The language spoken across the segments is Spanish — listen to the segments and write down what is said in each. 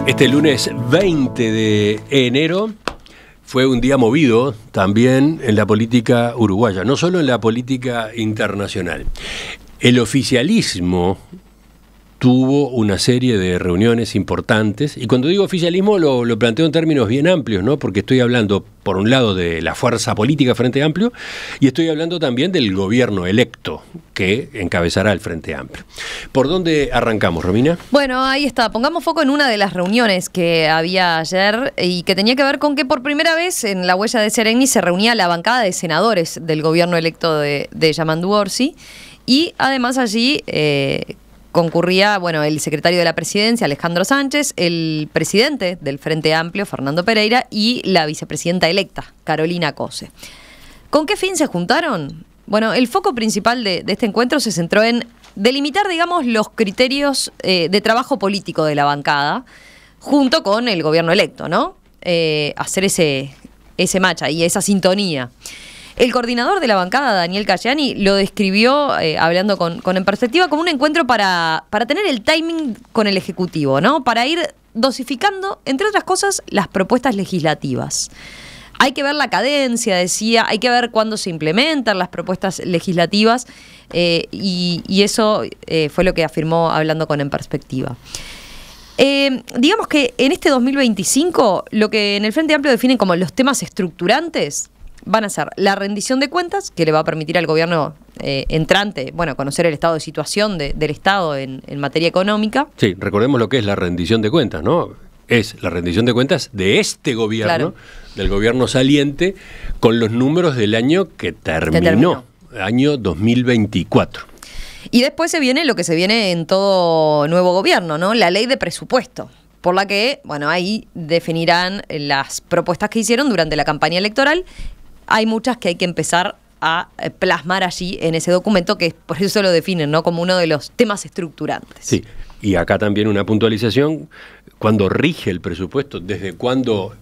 Este lunes 20 de enero fue un día movido también en la política uruguaya, no solo en la política internacional. El oficialismo tuvo una serie de reuniones importantes, y cuando digo oficialismo lo planteo en términos bien amplios, ¿no? Porque estoy hablando, por un lado, de la fuerza política Frente Amplio, y estoy hablando también del gobierno electo que encabezará el Frente Amplio. ¿Por dónde arrancamos, Romina? Bueno, ahí está. Pongamos foco en una de las reuniones que había ayer y que tenía que ver con que por primera vez en la huella de Sereni se reunía la bancada de senadores del gobierno electo de Yamandu Orsi, y además allí concurría, bueno, el secretario de la Presidencia, Alejandro Sánchez, el presidente del Frente Amplio, Fernando Pereira, y la vicepresidenta electa, Carolina Cose. ¿Con qué fin se juntaron? Bueno, el foco principal de este encuentro se centró en delimitar, digamos, los criterios de trabajo político de la bancada, junto con el gobierno electo, ¿no? Hacer ese match y esa sintonía. El coordinador de la bancada, Daniel Cayani, lo describió, hablando con En Perspectiva, como un encuentro para tener el timing con el Ejecutivo, ¿no? Para ir dosificando, entre otras cosas, las propuestas legislativas. Hay que ver la cadencia, decía, hay que ver cuándo se implementan las propuestas legislativas, y eso fue lo que afirmó hablando con En Perspectiva. Digamos que en este 2025, lo que en el Frente Amplio definen como los temas estructurantes van a ser la rendición de cuentas, que le va a permitir al gobierno entrante, bueno, conocer el estado de situación del Estado en materia económica. Sí, recordemos lo que es la rendición de cuentas, ¿no? Es la rendición de cuentas de este gobierno, claro, del gobierno saliente, con los números del año que terminó, año 2024. Y después se viene lo que se viene en todo nuevo gobierno, ¿no? La ley de presupuesto, por la que, bueno, ahí definirán las propuestas que hicieron durante la campaña electoral. Hay muchas que hay que empezar a plasmar allí en ese documento, que por eso lo definen, ¿no?, como uno de los temas estructurantes. Sí, y acá también una puntualización: cuando rige el presupuesto, desde cuándo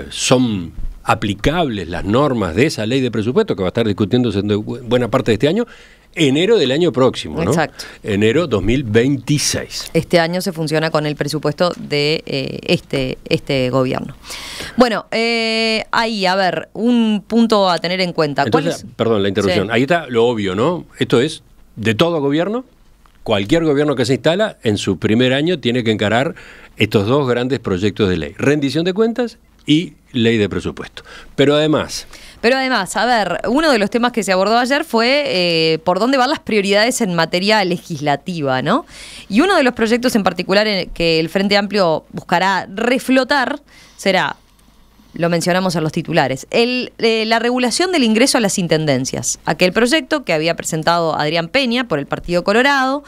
son aplicables las normas de esa ley de presupuesto, que va a estar discutiéndose en buena parte de este año, enero del año próximo, ¿no? Exacto. Enero 2026. Este año se funciona con el presupuesto de este gobierno. Bueno, ahí, a ver, un punto a tener en cuenta. Entonces, perdón la interrupción, sí. Ahí está lo obvio, ¿no? Esto es de todo gobierno. Cualquier gobierno que se instala, en su primer año tiene que encarar estos dos grandes proyectos de ley: rendición de cuentas y ley de presupuesto. Pero además, a ver, uno de los temas que se abordó ayer fue por dónde van las prioridades en materia legislativa, ¿no? Y uno de los proyectos en particular en que el Frente Amplio buscará reflotar será, lo mencionamos en los titulares, la regulación del ingreso a las intendencias. Aquel proyecto que había presentado Adrián Peña por el Partido Colorado,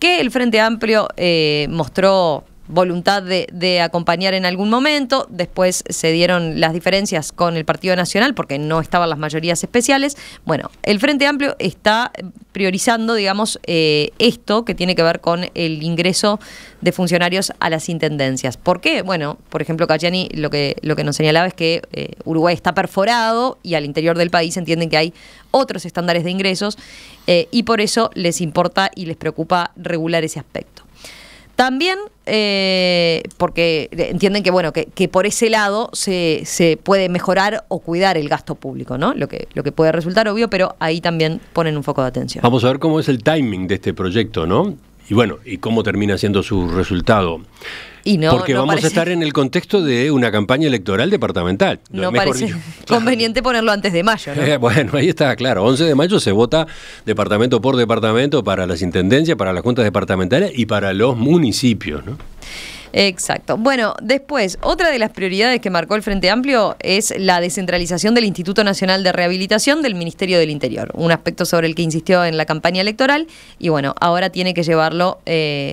que el Frente Amplio mostró voluntad de acompañar en algún momento. Después se dieron las diferencias con el Partido Nacional porque no estaban las mayorías especiales. Bueno, el Frente Amplio está priorizando, digamos, esto que tiene que ver con el ingreso de funcionarios a las intendencias. ¿Por qué? Bueno, por ejemplo, Cayani lo que nos señalaba es que Uruguay está perforado y al interior del país entienden que hay otros estándares de ingresos, y por eso les importa y les preocupa regular ese aspecto. También porque entienden que, bueno, que por ese lado se puede mejorar o cuidar el gasto público, ¿no? Lo que puede resultar obvio, pero ahí también ponen un foco de atención. Vamos a ver cómo es el timing de este proyecto, ¿no? Y bueno, y cómo termina siendo su resultado. Porque vamos a estar en el contexto de una campaña electoral departamental. No parece conveniente ponerlo antes de mayo, ¿no? Bueno, ahí está, claro. 11 de mayo se vota departamento por departamento para las intendencias, para las juntas departamentales y para los municipios, ¿no? Exacto. Bueno, después, otra de las prioridades que marcó el Frente Amplio es la descentralización del Instituto Nacional de Rehabilitación del Ministerio del Interior, un aspecto sobre el que insistió en la campaña electoral y bueno, ahora tiene que llevarlo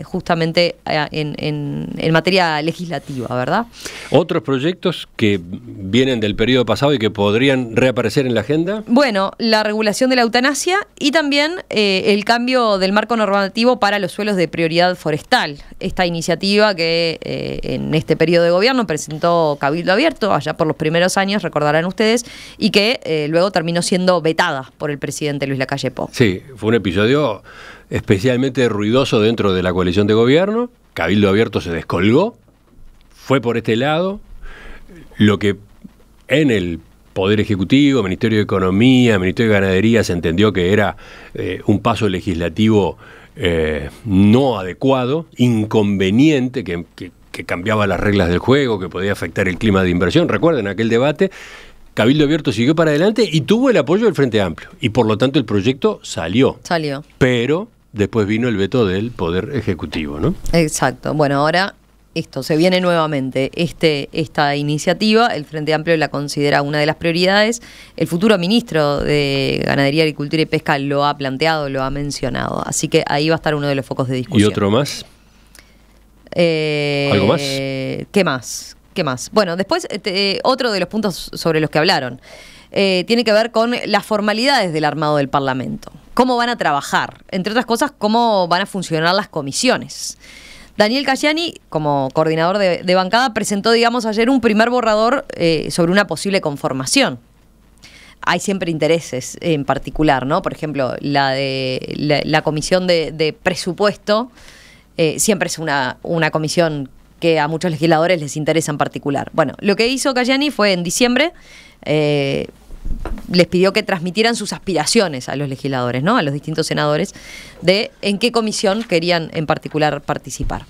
justamente en materia legislativa, ¿verdad? ¿Otros proyectos que vienen del periodo pasado y que podrían reaparecer en la agenda? Bueno, la regulación de la eutanasia y también el cambio del marco normativo para los suelos de prioridad forestal. Esta iniciativa que en este periodo de gobierno presentó Cabildo Abierto, allá por los primeros años, recordarán ustedes, y que luego terminó siendo vetada por el presidente Luis Lacalle Pou. Sí, fue un episodio especialmente ruidoso dentro de la coalición de gobierno. Cabildo Abierto se descolgó, fue por este lado. Lo que en el Poder Ejecutivo, Ministerio de Economía, Ministerio de Ganadería se entendió que era un paso legislativo no adecuado, inconveniente, que cambiaba las reglas del juego, que podía afectar el clima de inversión. Recuerden aquel debate. Cabildo Abierto siguió para adelante y tuvo el apoyo del Frente Amplio. Y por lo tanto el proyecto salió. Pero después vino el veto del Poder Ejecutivo, ¿no? Exacto. Bueno, ahora esto se viene nuevamente. Esta iniciativa, el Frente Amplio la considera una de las prioridades. El futuro ministro de Ganadería, Agricultura y Pesca lo ha planteado, lo ha mencionado. Así que ahí va a estar uno de los focos de discusión. ¿Y otro más? ¿Algo más? ¿Qué más? Bueno, después otro de los puntos sobre los que hablaron tiene que ver con las formalidades del armado del Parlamento. ¿Cómo van a trabajar? Entre otras cosas, cómo van a funcionar las comisiones. Daniel Cayani, como coordinador de bancada, presentó, digamos, ayer un primer borrador sobre una posible conformación. Hay siempre intereses en particular, ¿no? Por ejemplo, la comisión de presupuesto siempre es una comisión que a muchos legisladores les interesa en particular. Bueno, lo que hizo Cayani fue en diciembre, les pidió que transmitieran sus aspiraciones a los legisladores, ¿no? A los distintos senadores, de en qué comisión querían en particular participar.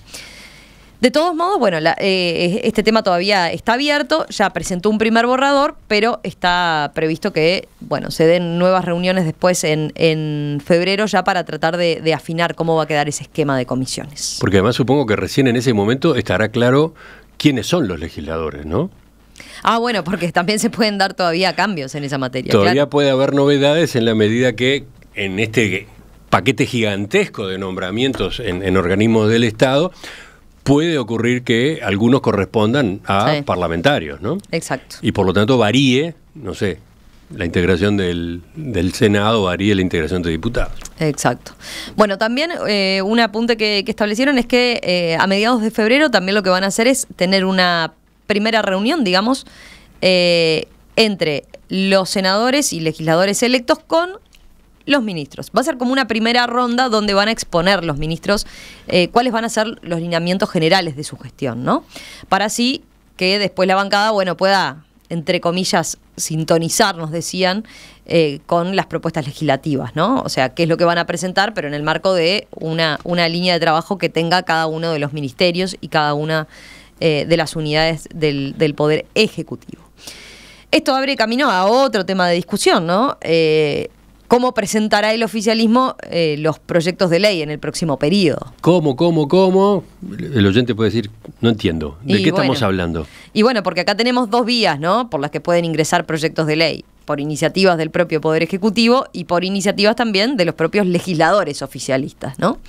De todos modos, bueno, este tema todavía está abierto, ya presentó un primer borrador, pero está previsto que, bueno, se den nuevas reuniones después en febrero ya para tratar de afinar cómo va a quedar ese esquema de comisiones. Porque además supongo que recién en ese momento estará claro quiénes son los legisladores, ¿no? Bueno, porque también se pueden dar todavía cambios en esa materia. Todavía puede haber novedades en la medida que en este paquete gigantesco de nombramientos en organismos del Estado puede ocurrir que algunos correspondan a parlamentarios, ¿no? Exacto. Y por lo tanto varíe, no sé, la integración del Senado, varíe la integración de diputados. Exacto. Bueno, también un apunte que establecieron es que a mediados de febrero también lo que van a hacer es tener una primera reunión, digamos, entre los senadores y legisladores electos con los ministros. Va a ser como una primera ronda donde van a exponer los ministros cuáles van a ser los lineamientos generales de su gestión, ¿no? Para así que después la bancada, bueno, pueda, entre comillas, sintonizar, nos decían, con las propuestas legislativas, ¿no? O sea, qué es lo que van a presentar, pero en el marco de una línea de trabajo que tenga cada uno de los ministerios y cada una de las unidades del Poder Ejecutivo. Esto abre camino a otro tema de discusión, ¿no? ¿Cómo presentará el oficialismo los proyectos de ley en el próximo periodo? ¿Cómo? El oyente puede decir, no entiendo. ¿De qué estamos hablando? Y bueno, porque acá tenemos dos vías, ¿no? Por las que pueden ingresar proyectos de ley. Por iniciativas del propio Poder Ejecutivo y por iniciativas también de los propios legisladores oficialistas, ¿no?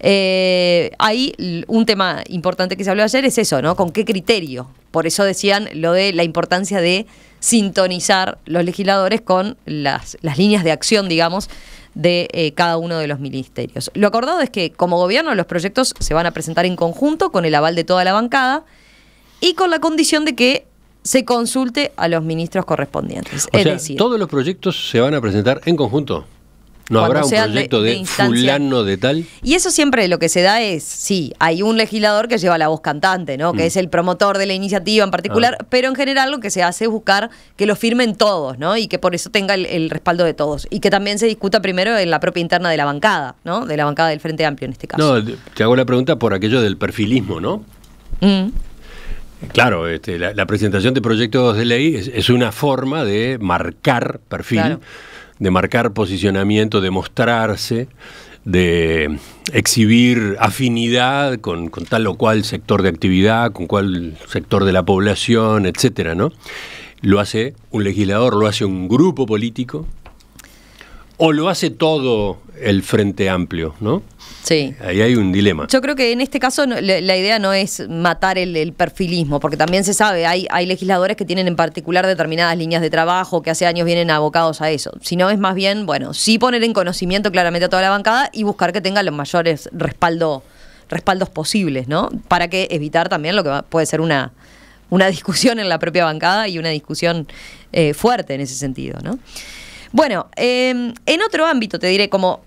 Ahí un tema importante que se habló ayer es eso, ¿no? ¿Con qué criterio? Por eso decían lo de la importancia de sintonizar los legisladores con las líneas de acción, digamos, de cada uno de los ministerios. Lo acordado es que, como gobierno, los proyectos se van a presentar en conjunto con el aval de toda la bancada y con la condición de que se consulte a los ministros correspondientes. Es decir, todos los proyectos se van a presentar en conjunto. ¿No habrá un proyecto de fulano de tal? Y eso siempre lo que se da es, sí, hay un legislador que lleva la voz cantante, ¿no? Que es el promotor de la iniciativa en particular, pero en general lo que se hace es buscar que lo firmen todos, ¿no? Y que por eso tenga el respaldo de todos. Y que también se discuta primero en la propia interna de la bancada, ¿no? De la bancada del Frente Amplio en este caso. No, te hago la pregunta por aquello del perfilismo, ¿no? Claro, la presentación de proyectos de ley es una forma de marcar perfil. Claro. De marcar posicionamiento, de mostrarse, de exhibir afinidad con tal o cual sector de actividad, con cual sector de la población, etcétera, ¿no? Lo hace un legislador, lo hace un grupo político, o lo hace todo el Frente Amplio, ¿no? Sí. Ahí hay un dilema. Yo creo que en este caso la idea no es matar el perfilismo, porque también se sabe, hay legisladores que tienen en particular determinadas líneas de trabajo, que hace años vienen abocados a eso. Sino es más bien, bueno, sí poner en conocimiento claramente a toda la bancada y buscar que tenga los mayores respaldos posibles, ¿no? Para que evitar también lo que puede ser una discusión en la propia bancada y una discusión fuerte en ese sentido, ¿no? Bueno, en otro ámbito te diré como...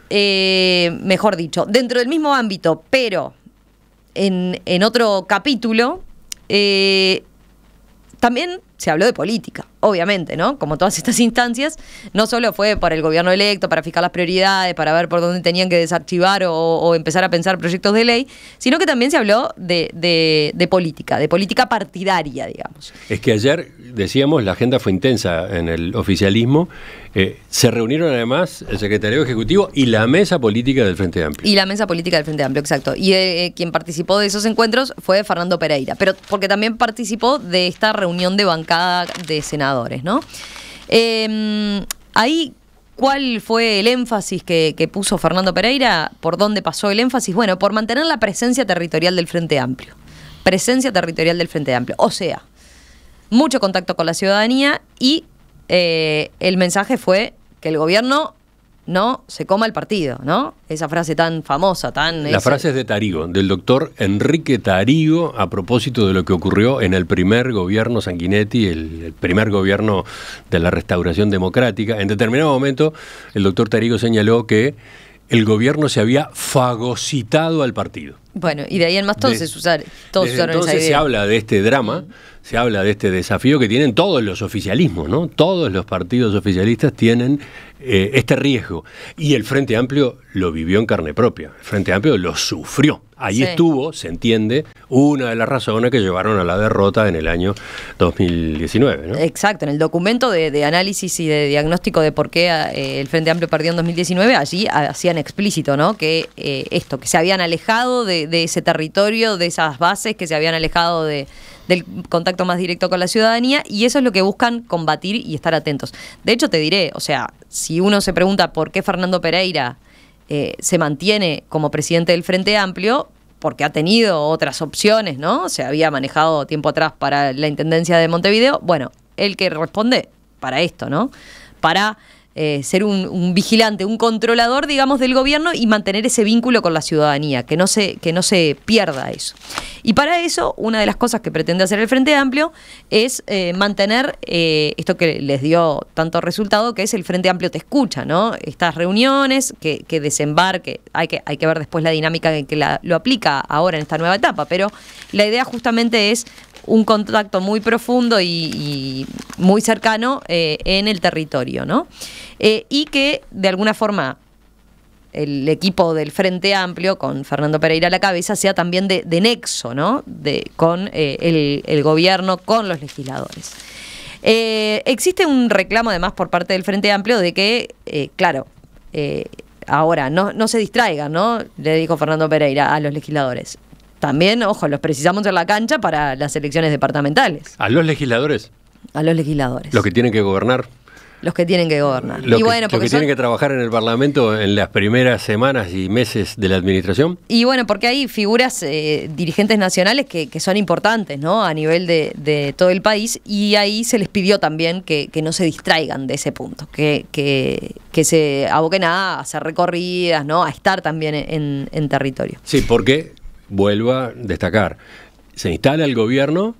mejor dicho, dentro del mismo ámbito, pero en otro capítulo, También se habló de política, obviamente, ¿no? Como todas estas instancias, no solo fue para el gobierno electo, para fijar las prioridades, para ver por dónde tenían que desarchivar o empezar a pensar proyectos de ley, sino que también se habló de política partidaria, digamos. Es que ayer, decíamos, la agenda fue intensa en el oficialismo. Se reunieron además el secretario ejecutivo y la mesa política del Frente Amplio. Y la mesa política del Frente Amplio, exacto. Y quien participó de esos encuentros fue Fernando Pereira, pero porque también participó de esta reunión de bancada de senadores, ¿no? Ahí, ¿cuál fue el énfasis que puso Fernando Pereira? ¿Por dónde pasó el énfasis? Bueno, por mantener la presencia territorial del Frente Amplio. Presencia territorial del Frente Amplio. O sea, mucho contacto con la ciudadanía y el mensaje fue que el gobierno no se coma el partido, ¿no? Esa frase tan famosa, La frase es de Tarigo, del doctor Enrique Tarigo, a propósito de lo que ocurrió en el primer gobierno Sanguinetti, el primer gobierno de la Restauración Democrática. En determinado momento, el doctor Tarigo señaló que el gobierno se había fagocitado al partido. Bueno, y de ahí en más todos usaron esa idea. Entonces se habla de este drama, se habla de este desafío que tienen todos los oficialismos, ¿no? Todos los partidos oficialistas tienen este riesgo. Y el Frente Amplio lo vivió en carne propia. El Frente Amplio lo sufrió. Ahí estuvo, se entiende, una de las razones que llevaron a la derrota en el año 2019, ¿no? Exacto, en el documento de análisis y de diagnóstico de por qué el Frente Amplio perdió en 2019, allí hacían explícito, ¿no? Que que se habían alejado de ese territorio, de esas bases, que se habían alejado del contacto más directo con la ciudadanía, y eso es lo que buscan combatir y estar atentos. De hecho, te diré, o sea, si uno se pregunta por qué Fernando Pereira se mantiene como presidente del Frente Amplio, porque ha tenido otras opciones, ¿no? Se había manejado tiempo atrás para la Intendencia de Montevideo. Bueno, él que responde para esto, ¿no? Para ser un vigilante, un controlador, digamos, del gobierno y mantener ese vínculo con la ciudadanía, que no se pierda eso. Y para eso, una de las cosas que pretende hacer el Frente Amplio es mantener esto que les dio tanto resultado, que es el Frente Amplio te escucha, ¿no? Estas reuniones que desembarque, hay que ver después la dinámica en que lo aplica ahora en esta nueva etapa, pero la idea justamente es un contacto muy profundo y muy cercano en el territorio, ¿no? Y que de alguna forma el equipo del Frente Amplio, con Fernando Pereira a la cabeza, sea también de nexo, ¿no? Con el gobierno, con los legisladores. Existe un reclamo además por parte del Frente Amplio de que, ahora no se distraigan, ¿no? Le dijo Fernando Pereira a los legisladores. También, ojo, los precisamos en la cancha para las elecciones departamentales. ¿A los legisladores? A los legisladores. ¿Los que tienen que gobernar? Los que tienen que gobernar. Los que tienen que trabajar en el Parlamento en las primeras semanas y meses de la administración. Y bueno, porque hay figuras dirigentes nacionales que son importantes, ¿no? A nivel de todo el país, y ahí se les pidió también que no se distraigan de ese punto, que se aboquen a hacer recorridas, ¿no? A estar también en territorio. Sí, porque, vuelvo a destacar, se instala el gobierno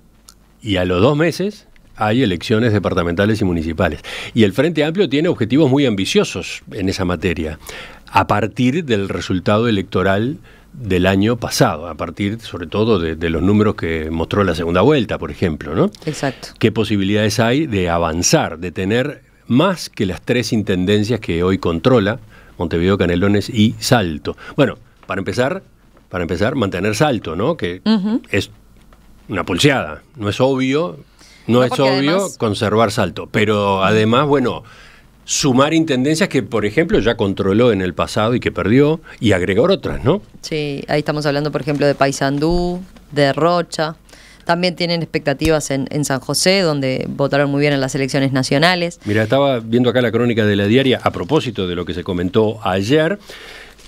y a los 2 meses hay elecciones departamentales y municipales. Y el Frente Amplio tiene objetivos muy ambiciosos en esa materia, a partir del resultado electoral del año pasado, a partir sobre todo de los números que mostró la segunda vuelta, por ejemplo, ¿no? Exacto. ¿Qué posibilidades hay de avanzar, de tener más que las 3 intendencias que hoy controla Montevideo, Canelones y Salto? Bueno, para empezar, mantener Salto, ¿no? Que es una pulseada, no es obvio además, conservar Salto, pero además, bueno, sumar intendencias que, por ejemplo, ya controló en el pasado y que perdió, y agregar otras, ¿no? Sí, ahí estamos hablando, por ejemplo, de Paysandú, de Rocha. También tienen expectativas en San José, donde votaron muy bien en las elecciones nacionales. Mira, estaba viendo acá la crónica de La Diaria, a propósito de lo que se comentó ayer.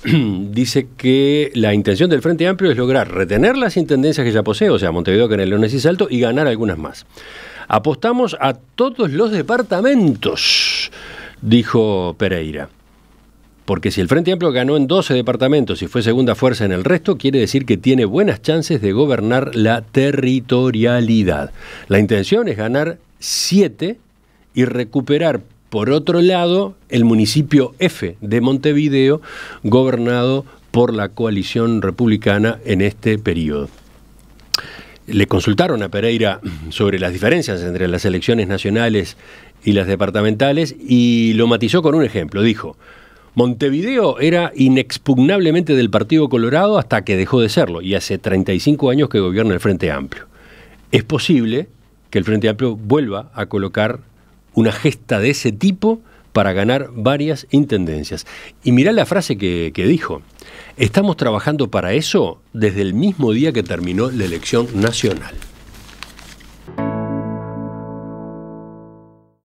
Dice que la intención del Frente Amplio es lograr retener las intendencias que ya posee, o sea, Montevideo, Canelones y Salto, y ganar algunas más. Apostamos a todos los departamentos, dijo Pereira. Porque si el Frente Amplio ganó en 12 departamentos y fue segunda fuerza en el resto, quiere decir que tiene buenas chances de gobernar la territorialidad. La intención es ganar 7 y recuperar, por otro lado, el municipio F de Montevideo, gobernado por la coalición republicana en este periodo. Le consultaron a Pereira sobre las diferencias entre las elecciones nacionales y las departamentales y lo matizó con un ejemplo. Dijo: Montevideo era inexpugnablemente del Partido Colorado hasta que dejó de serlo, y hace 35 años que gobierna el Frente Amplio. Es posible que el Frente Amplio vuelva a colocar una gesta de ese tipo para ganar varias intendencias. Y mirá la frase que dijo: estamos trabajando para eso desde el mismo día que terminó la elección nacional.